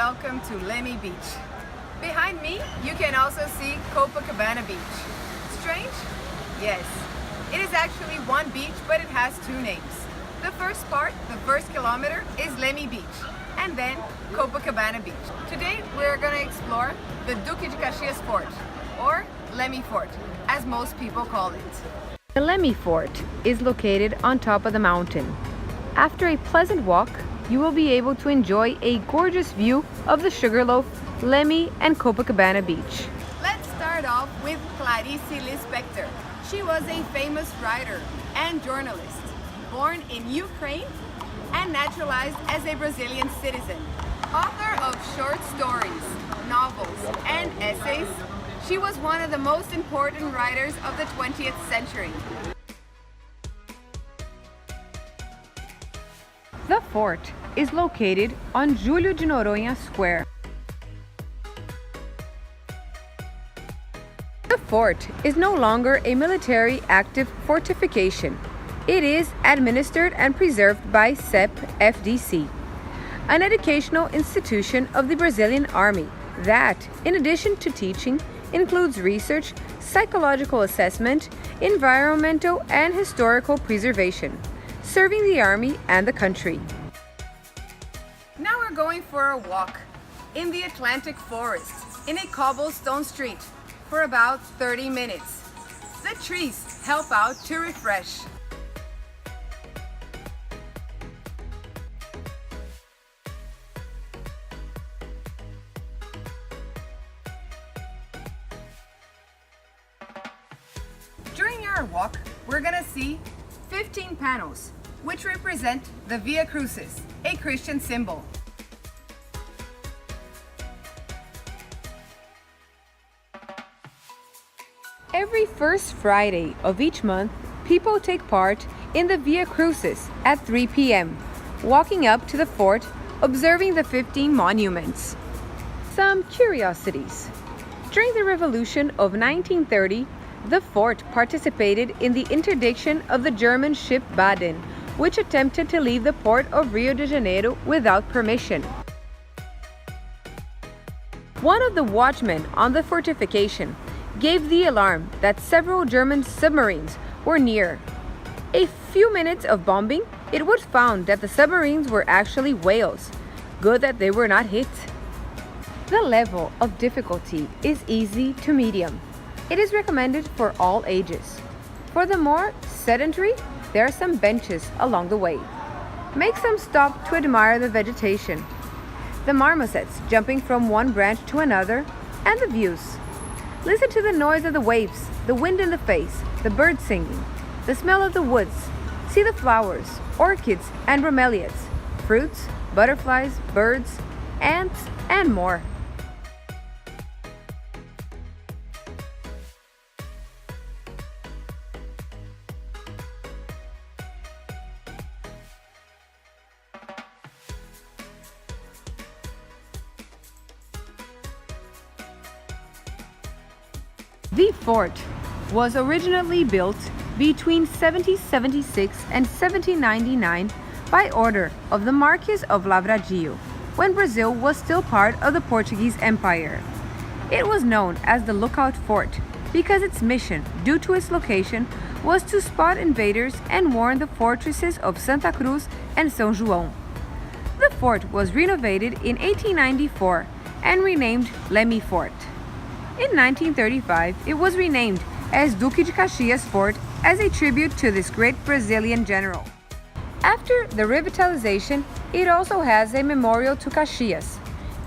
welcome to Leme Beach. Behind me, you can also see Copacabana Beach. Strange? Yes. It is actually one beach, but it has two names. The first part, the first kilometer, is Leme Beach, and then Copacabana Beach. Today, we're going to explore the Duque de Caxias Fort, or Leme Fort, as most people call it. The Leme Fort is located on top of the mountain. After a pleasant walk, you will be able to enjoy a gorgeous view of the Sugarloaf, Leme, and Copacabana Beach. Let's start off with Clarice Lispector. She was a famous writer and journalist, born in Ukraine and naturalized as a Brazilian citizen. Author of short stories, novels, and essays, she was one of the most important writers of the 20th century. The fort is located on Júlio de Noronha Square. The fort is no longer a military active fortification. It is administered and preserved by CEP FDC, an educational institution of the Brazilian Army that, in addition to teaching, includes research, psychological assessment, environmental and historical preservation, serving the Army and the country. Now we're going for a walk in the Atlantic Forest in a cobblestone street for about 30 minutes. The trees help out to refresh. During our walk, we're gonna see 15 panels, which represent the Via Crucis, a Christian symbol. Every first Friday of each month, people take part in the Via Crucis at 3 p.m., walking up to the fort, observing the 15 monuments. Some curiosities. During the Revolution of 1930, the fort participated in the interdiction of the German ship Baden, which attempted to leave the port of Rio de Janeiro without permission. One of the watchmen on the fortification gave the alarm that several German submarines were near. A few minutes of bombing, it was found that the submarines were actually whales. Good that they were not hit. The level of difficulty is easy to medium. It is recommended for all ages. For the more sedentary, there are some benches along the way. Make some stop to admire the vegetation, the marmosets jumping from one branch to another, and the views. Listen to the noise of the waves, the wind in the face, the birds singing, the smell of the woods. See the flowers, orchids and bromeliads, fruits, butterflies, birds, ants, and more. The fort was originally built between 1776 and 1799 by order of the Marquis of Lavradio, when Brazil was still part of the Portuguese Empire. It was known as the Lookout Fort because its mission, due to its location, was to spot invaders and warn the fortresses of Santa Cruz and São João. The fort was renovated in 1894 and renamed Leme Fort. In 1935, it was renamed as Duque de Caxias Fort as a tribute to this great Brazilian general. After the revitalization, it also has a memorial to Caxias,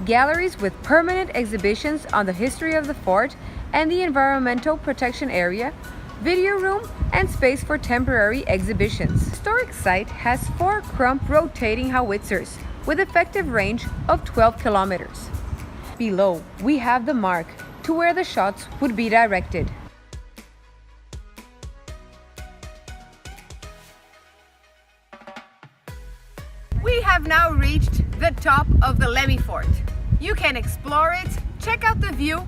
galleries with permanent exhibitions on the history of the fort and the environmental protection area, video room, and space for temporary exhibitions. The historic site has 4 Crump rotating howitzers with effective range of 12 kilometers. Below, we have the mark to where the shots would be directed. We have now reached the top of the Leme Fort. You can explore it, check out the view,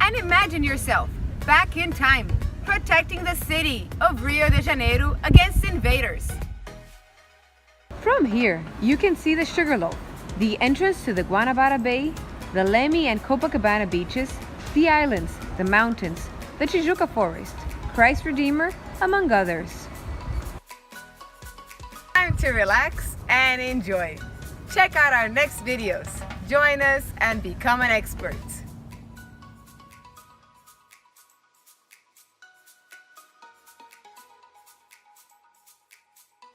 and imagine yourself back in time, protecting the city of Rio de Janeiro against invaders. From here, you can see the Sugarloaf, the entrance to the Guanabara Bay, the Leme and Copacabana beaches, the islands, the mountains, the Tijuca Forest, Christ Redeemer, among others. Time to relax and enjoy. Check out our next videos. Join us and become an expert.